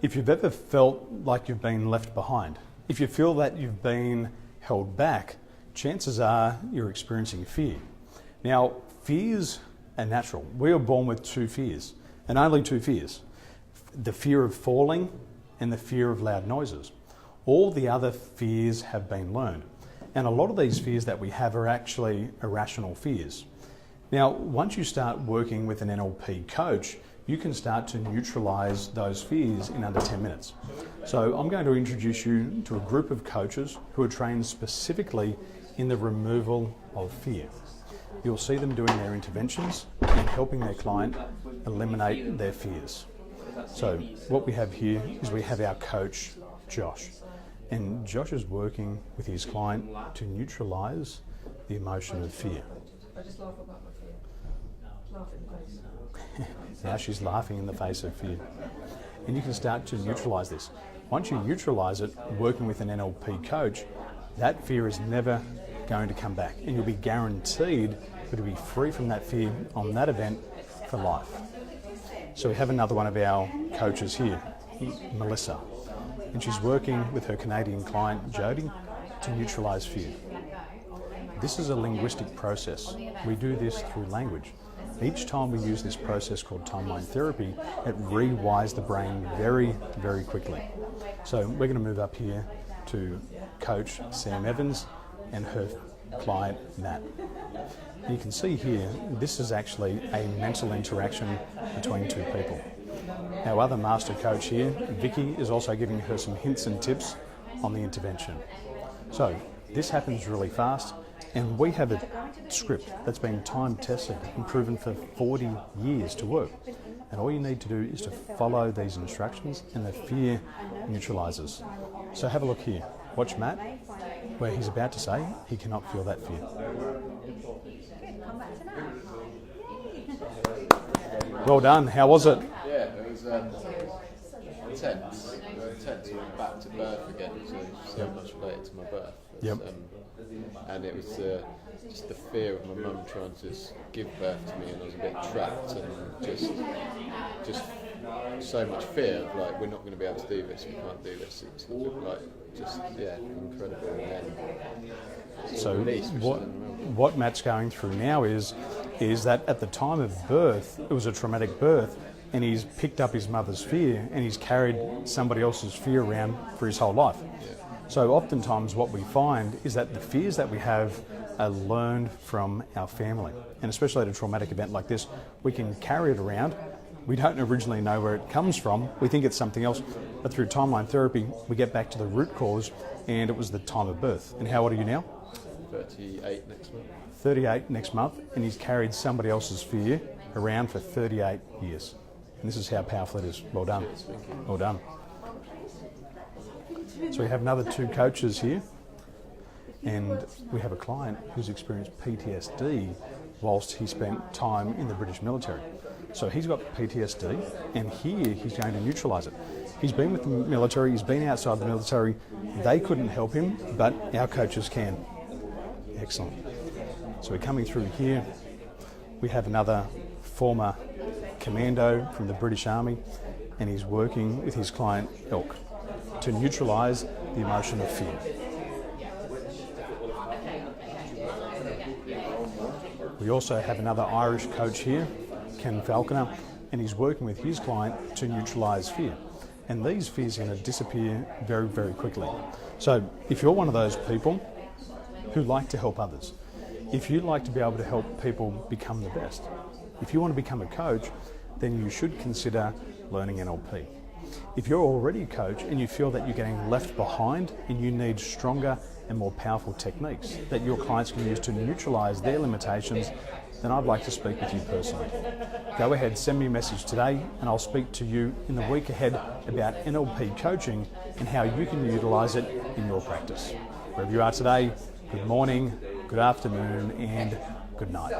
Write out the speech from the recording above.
If you've ever felt like you've been left behind, if you feel that you've been held back, chances are you're experiencing fear. Now, fears are natural. We are born with two fears, and only two fears. The fear of falling and the fear of loud noises. All the other fears have been learned. And a lot of these fears that we have are actually irrational fears. Now, once you start working with an NLP coach, you can start to neutralize those fears in under 10 minutes. So I'm going to introduce you to a group of coaches who are trained specifically in the removal of fear. You'll see them doing their interventions and helping their client eliminate their fears. So what we have here is we have our coach, Josh. And Josh is working with his client to neutralize the emotion of fear. I just laugh about my fear. Laugh in the face. Now she's laughing in the face of fear. And you can start to neutralize this. Once you neutralize it, working with an NLP coach, that fear is never going to come back. And you'll be guaranteed to be free from that fear on that event for life. So we have another one of our coaches here, Melissa. And she's working with her Canadian client, Jody, to neutralize fear. This is a linguistic process. We do this through language. Each time we use this process called timeline therapy, it rewires the brain very, very quickly. So we're going to move up here to Coach Sam Evans and her client, Nat. And you can see here, this is actually a mental interaction between two people. Our other master coach here, Vicky, is also giving her some hints and tips on the intervention. So this happens really fast. And we have a script that's been time tested and proven for 40 years to work. And all you need to do is to follow these instructions and the fear neutralizes. So have a look here. Watch Matt, where he's about to say he cannot feel that fear. Well done. How was it? Yeah, it was intense. We went back to birth again, so much related to my birth. And it was just the fear of my mum trying to give birth to me, and I was a bit trapped and just so much fear of like, we're not going to be able to do this, we can't do this. It's like incredible. And so what Matt's going through now is that at the time of birth, it was a traumatic birth, and he's picked up his mother's fear and he's carried somebody else's fear around for his whole life. Yeah. So oftentimes what we find is that the fears that we have are learned from our family. And especially at a traumatic event like this, we can carry it around. We don't originally know where it comes from. We think it's something else. But through timeline therapy, we get back to the root cause, and it was the time of birth. And how old are you now? 38 next month. 38 next month, and he's carried somebody else's fear around for 38 years. And this is how powerful it is. Well done. Cheers, thank you. Well done. So we have another two coaches here, and we have a client who's experienced PTSD whilst he spent time in the British military. So he's got PTSD, and here he's going to neutralise it. He's been with the military, he's been outside the military. They couldn't help him, but our coaches can. Excellent. So we're coming through here. We have another former commando from the British Army, and he's working with his client, Elk, to neutralise the emotion of fear. We also have another Irish coach here, Ken Falconer, and he's working with his client to neutralise fear. And these fears are going to disappear very, very quickly. So if you're one of those people who like to help others, if you like to be able to help people become the best, if you want to become a coach, then you should consider learning NLP. If you're already a coach and you feel that you're getting left behind and you need stronger and more powerful techniques that your clients can use to neutralise their limitations, then I'd like to speak with you personally. Go ahead, send me a message today, and I'll speak to you in the week ahead about NLP coaching and how you can utilise it in your practice. Wherever you are today, good morning, good afternoon, and good night.